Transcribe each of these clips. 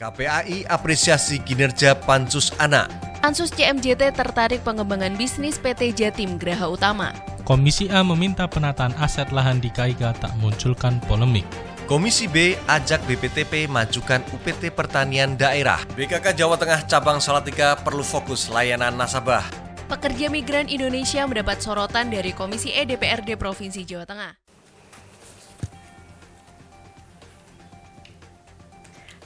KPAI apresiasi kinerja Pansus Anak. Pansus CMJT tertarik pengembangan bisnis PT Jatim Graha Utama. Komisi A meminta penataan aset lahan di KIK tak munculkan polemik. Komisi B ajak BPTP majukan UPT Pertanian Daerah. BKK Jawa Tengah Cabang Salatiga perlu fokus layanan nasabah. Pekerja migran Indonesia mendapat sorotan dari Komisi E DPRD Provinsi Jawa Tengah.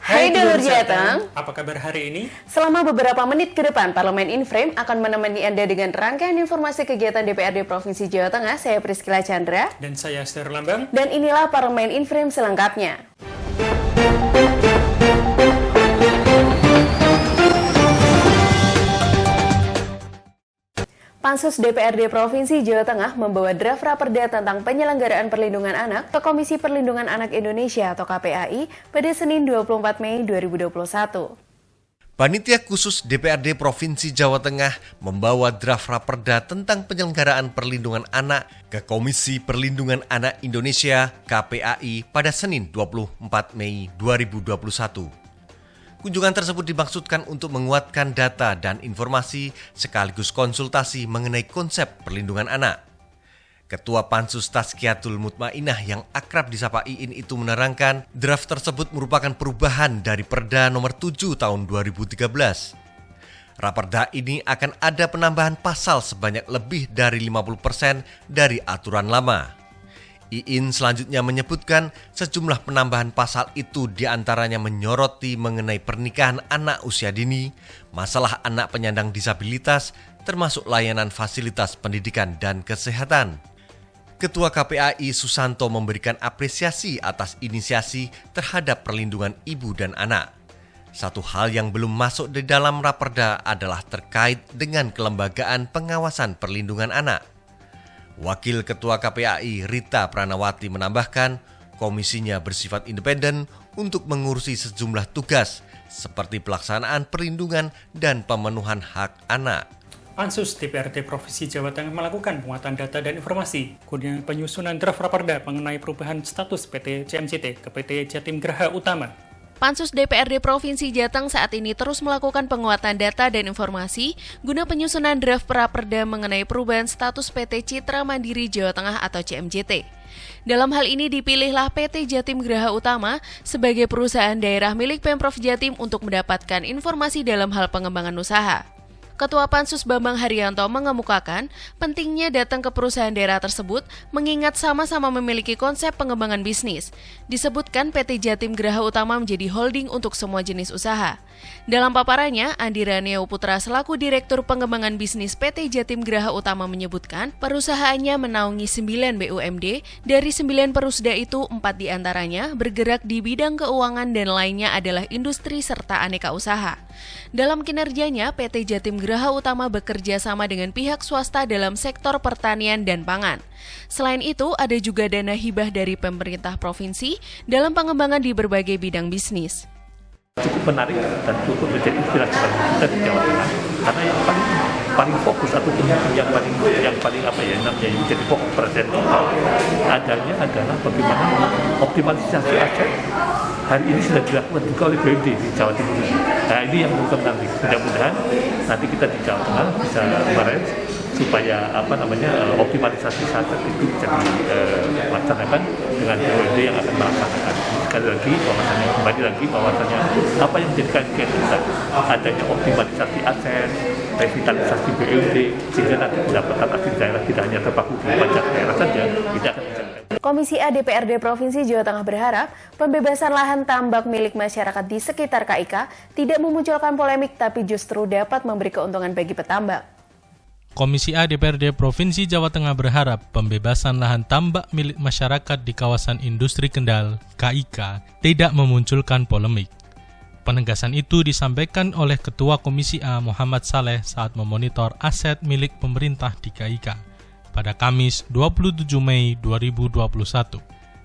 Hai Dulur Jateng, apa kabar hari ini? Selama beberapa menit ke depan, Parlemen Inframe akan menemani Anda dengan rangkaian informasi kegiatan DPRD Provinsi Jawa Tengah. Saya Priscila Chandra. Dan saya Esther Lambang. Dan inilah Parlemen Inframe selengkapnya. Pansus DPRD Provinsi Jawa Tengah membawa draft raperda tentang penyelenggaraan perlindungan anak ke Komisi Perlindungan Anak Indonesia atau KPAI pada Senin 24 Mei 2021. Panitia khusus DPRD Provinsi Jawa Tengah membawa draft raperda tentang penyelenggaraan perlindungan anak ke Komisi Perlindungan Anak Indonesia KPAI pada Senin 24 Mei 2021. Kunjungan tersebut dimaksudkan untuk menguatkan data dan informasi sekaligus konsultasi mengenai konsep perlindungan anak. Ketua Pansus Tazkiyatul Mutmainah yang akrab disapa Iin itu menerangkan draft tersebut merupakan perubahan dari Perda nomor 7 tahun 2013. Raperda ini akan ada penambahan pasal sebanyak lebih dari 50% dari aturan lama. Iin selanjutnya menyebutkan sejumlah penambahan pasal itu diantaranya menyoroti mengenai pernikahan anak usia dini, masalah anak penyandang disabilitas, termasuk layanan fasilitas pendidikan dan kesehatan. Ketua KPAI Susanto memberikan apresiasi atas inisiasi terhadap perlindungan ibu dan anak. Satu hal yang belum masuk di dalam raperda adalah terkait dengan kelembagaan pengawasan perlindungan anak. Wakil Ketua KPAI Rita Pranawati menambahkan, komisinya bersifat independen untuk mengurusi sejumlah tugas seperti pelaksanaan perlindungan dan pemenuhan hak anak. Pansus DPRD Provinsi Jawa Tengah melakukan penguatan data dan informasi guna penyusunan draft raperda mengenai perubahan status PT CMJT ke PT Jatim Graha Utama. Pansus DPRD Provinsi Jateng saat ini terus melakukan penguatan data dan informasi guna penyusunan draft raperda mengenai perubahan status PT Citra Mandiri Jawa Tengah atau CMJT. Dalam hal ini dipilihlah PT Jatim Graha Utama sebagai perusahaan daerah milik Pemprov Jatim untuk mendapatkan informasi dalam hal pengembangan usaha. Ketua Pansus Bambang Haryanto mengemukakan pentingnya datang ke perusahaan daerah tersebut mengingat sama-sama memiliki konsep pengembangan bisnis. Disebutkan PT Jatim Graha Utama menjadi holding untuk semua jenis usaha. Dalam paparannya, Andi Raneo Putra selaku Direktur Pengembangan Bisnis PT Jatim Graha Utama menyebutkan perusahaannya menaungi 9 BUMD, dari 9 perusda itu 4 diantaranya bergerak di bidang keuangan dan lainnya adalah industri serta aneka usaha. Dalam kinerjanya, PT Jatim Graha Utama bekerja sama dengan pihak swasta dalam sektor pertanian dan pangan. Selain itu, ada juga dana hibah dari pemerintah provinsi dalam pengembangan di berbagai bidang bisnis. Cukup menarik dan cukup menjadi inspirasi bagi kita di Jawa Tengah karena yang paling fokus atau yang paling namanya jadi pokok perhatian kita adanya adalah bagaimana optimalisasi aset hari ini sudah dilakukan juga oleh BUMD di Jawa Timur. Nah ini yang bukan nanti mudah-mudahan nanti kita di Jawa Tengah bisa manage supaya optimalisasi aset itu bisa dilaksanakan dengan BUMD yang akan melaksanakan. Sekali lagi bahwasannya apa yang menjadikan kita adanya optimalisasi aset, revitalisasi BUMD sehingga nanti pendapatan asli daerah tidak hanya terpaku di pajak daerah saja, tidak akan bisa. Komisi A DPRD Provinsi Jawa Tengah berharap pembebasan lahan tambak milik masyarakat di sekitar KIK tidak memunculkan polemik tapi justru dapat memberi keuntungan bagi petambak. Komisi A DPRD Provinsi Jawa Tengah berharap pembebasan lahan tambak milik masyarakat di kawasan industri Kendal, KIK, tidak memunculkan polemik. Penegasan itu disampaikan oleh Ketua Komisi A Muhammad Saleh saat memonitor aset milik pemerintah di KIK pada Kamis 27 Mei 2021.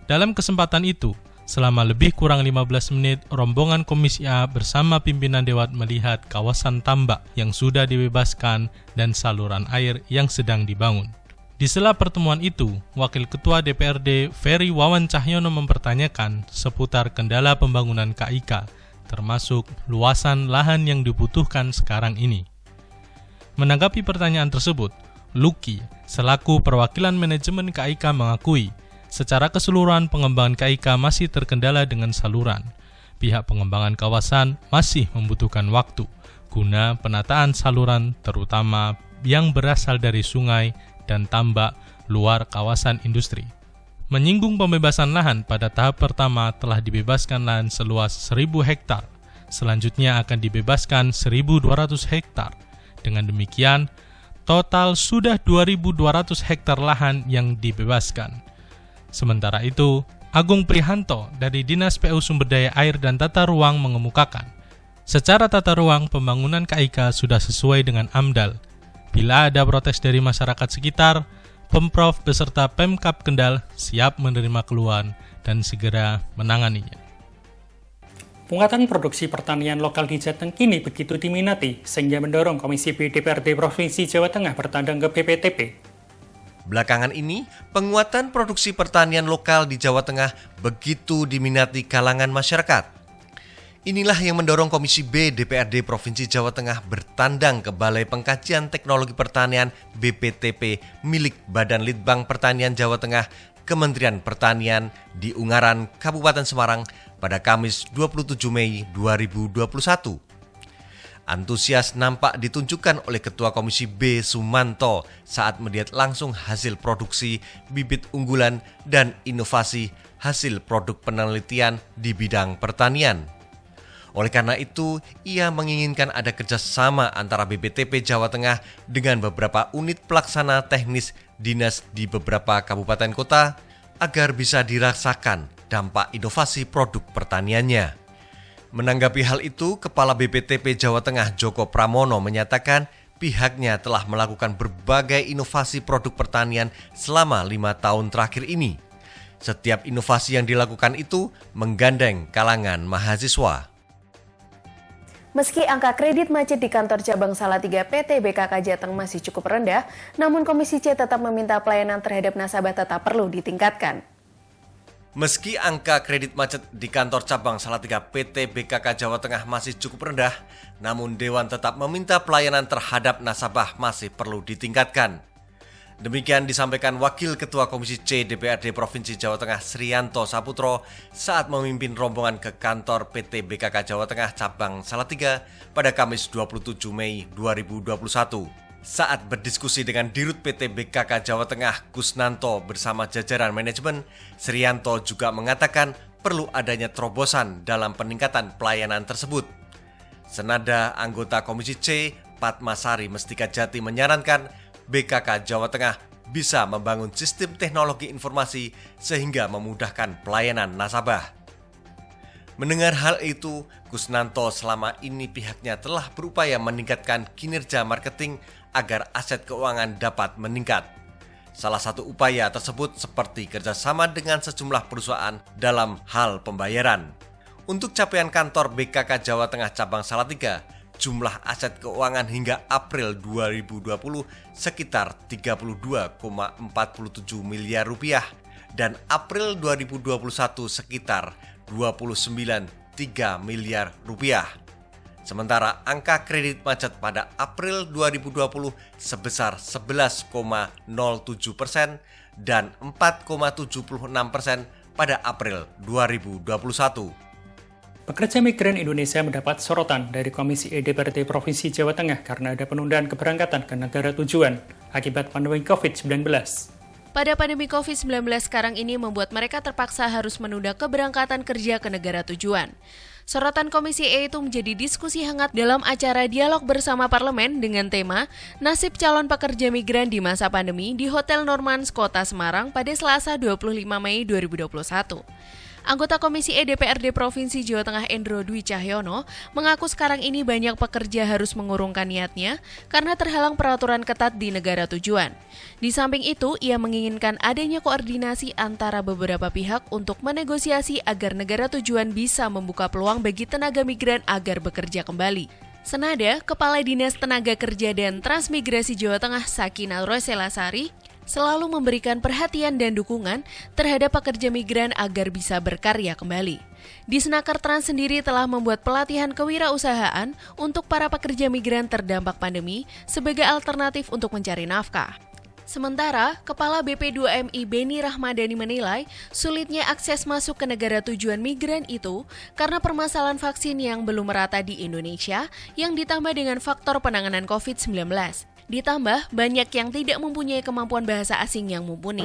Dalam kesempatan itu, selama lebih kurang 15 menit, rombongan Komisi A bersama pimpinan Dewan melihat kawasan tambak yang sudah dibebaskan dan saluran air yang sedang dibangun. Di sela pertemuan itu, Wakil Ketua DPRD Ferry Wawan Cahyono mempertanyakan seputar kendala pembangunan KIK termasuk luasan lahan yang dibutuhkan sekarang ini. Menanggapi pertanyaan tersebut, Luki, selaku perwakilan manajemen KAIKA mengakui, secara keseluruhan pengembangan KAIKA masih terkendala dengan saluran. Pihak pengembangan kawasan masih membutuhkan waktu guna penataan saluran terutama yang berasal dari sungai dan tambak luar kawasan industri. Menyinggung pembebasan lahan, pada tahap pertama telah dibebaskan lahan seluas 1.000 hektar. Selanjutnya akan dibebaskan 1.200 hektar. Dengan demikian, total sudah 2.200 hektar lahan yang dibebaskan. Sementara itu, Agung Prihanto dari Dinas PU Sumber Daya Air dan Tata Ruang mengemukakan, secara tata ruang pembangunan KAIKA sudah sesuai dengan AMDAL. Bila ada protes dari masyarakat sekitar, Pemprov beserta Pemkab Kendal siap menerima keluhan dan segera menanganinya. Penguatan produksi pertanian lokal di Jateng kini begitu diminati, sehingga mendorong Komisi B DPRD Provinsi Jawa Tengah bertandang ke BPTP. Belakangan ini, penguatan produksi pertanian lokal di Jawa Tengah begitu diminati kalangan masyarakat. Inilah yang mendorong Komisi B DPRD Provinsi Jawa Tengah bertandang ke Balai Pengkajian Teknologi Pertanian BPTP milik Badan Litbang Pertanian Jawa Tengah, Kementerian Pertanian di Ungaran, Kabupaten Semarang pada Kamis 27 Mei 2021. Antusias nampak ditunjukkan oleh Ketua Komisi B Sumanto saat melihat langsung hasil produksi, bibit unggulan, dan inovasi hasil produk penelitian di bidang pertanian. Oleh karena itu, ia menginginkan ada kerjasama antara BPTP Jawa Tengah dengan beberapa unit pelaksana teknis dinas di beberapa kabupaten kota agar bisa dirasakan dampak inovasi produk pertaniannya. Menanggapi hal itu, Kepala BPTP Jawa Tengah Joko Pramono menyatakan pihaknya telah melakukan berbagai inovasi produk pertanian selama 5 tahun terakhir ini. Setiap inovasi yang dilakukan itu menggandeng kalangan mahasiswa. Meski angka kredit macet di kantor cabang Salatiga PT BKK Jateng masih cukup rendah, namun Komisi C tetap meminta pelayanan terhadap nasabah tetap perlu ditingkatkan. Meski angka kredit macet di kantor cabang Salatiga PT BKK Jawa Tengah masih cukup rendah, namun Dewan tetap meminta pelayanan terhadap nasabah masih perlu ditingkatkan. Demikian disampaikan Wakil Ketua Komisi C DPRD Provinsi Jawa Tengah Srianto Saputro saat memimpin rombongan ke kantor PT BKK Jawa Tengah cabang Salatiga pada Kamis 27 Mei 2021. Saat berdiskusi dengan Dirut PT BKK Jawa Tengah Kusnanto bersama jajaran manajemen, Srianto juga mengatakan perlu adanya terobosan dalam peningkatan pelayanan tersebut. Senada anggota Komisi C, Padmasari Mestika Jati menyarankan BKK Jawa Tengah bisa membangun sistem teknologi informasi sehingga memudahkan pelayanan nasabah. Mendengar hal itu, Kusnanto selama ini pihaknya telah berupaya meningkatkan kinerja marketing agar aset keuangan dapat meningkat. Salah satu upaya tersebut seperti kerjasama dengan sejumlah perusahaan dalam hal pembayaran. Untuk capaian kantor BKK Jawa Tengah cabang Salatiga, jumlah aset keuangan hingga April 2020 sekitar 32,47 miliar rupiah dan April 2021 sekitar 29,3 miliar rupiah. Sementara angka kredit macet pada April 2020 sebesar 11,07% dan 4,76% pada April 2021. Pekerja migran Indonesia mendapat sorotan dari Komisi E DPRD Provinsi Jawa Tengah karena ada penundaan keberangkatan ke negara tujuan akibat pandemi COVID-19. Pada pandemi COVID-19 sekarang ini membuat mereka terpaksa harus menunda keberangkatan kerja ke negara tujuan. Sorotan Komisi E itu menjadi diskusi hangat dalam acara Dialog Bersama Parlemen dengan tema Nasib Calon Pekerja Migran di Masa Pandemi di Hotel Normans, Kota Semarang pada Selasa 25 Mei 2021. Anggota Komisi E DPRD Provinsi Jawa Tengah Endro Dwi Cahyono mengaku sekarang ini banyak pekerja harus mengurungkan niatnya karena terhalang peraturan ketat di negara tujuan. Di samping itu, ia menginginkan adanya koordinasi antara beberapa pihak untuk menegosiasi agar negara tujuan bisa membuka peluang bagi tenaga migran agar bekerja kembali. Senada, Kepala Dinas Tenaga Kerja dan Transmigrasi Jawa Tengah Sakinah Roselasari selalu memberikan perhatian dan dukungan terhadap pekerja migran agar bisa berkarya kembali. Disnaker Trans sendiri telah membuat pelatihan kewirausahaan untuk para pekerja migran terdampak pandemi sebagai alternatif untuk mencari nafkah. Sementara, Kepala BP2MI Beni Rahmadani menilai sulitnya akses masuk ke negara tujuan migran itu karena permasalahan vaksin yang belum merata di Indonesia yang ditambah dengan faktor penanganan COVID-19. Ditambah, banyak yang tidak mempunyai kemampuan bahasa asing yang mumpuni.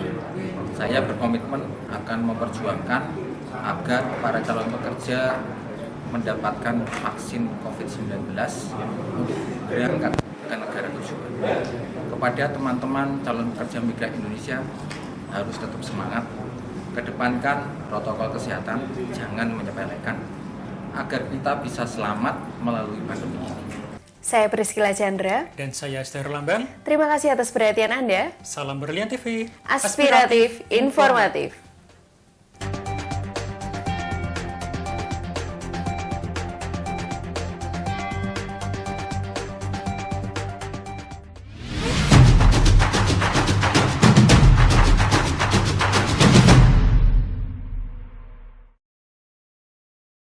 Saya berkomitmen akan memperjuangkan agar para calon pekerja mendapatkan vaksin COVID-19 untuk berangkat ke negara tujuan. Kepada teman-teman calon pekerja migran Indonesia harus tetap semangat, kedepankan protokol kesehatan, jangan menyepelekan, agar kita bisa selamat melalui pandemi ini. Saya Priscila Chandra. Dan saya Esther Lambang. Terima kasih atas perhatian Anda. Salam Berlian TV. Aspiratif, informatif.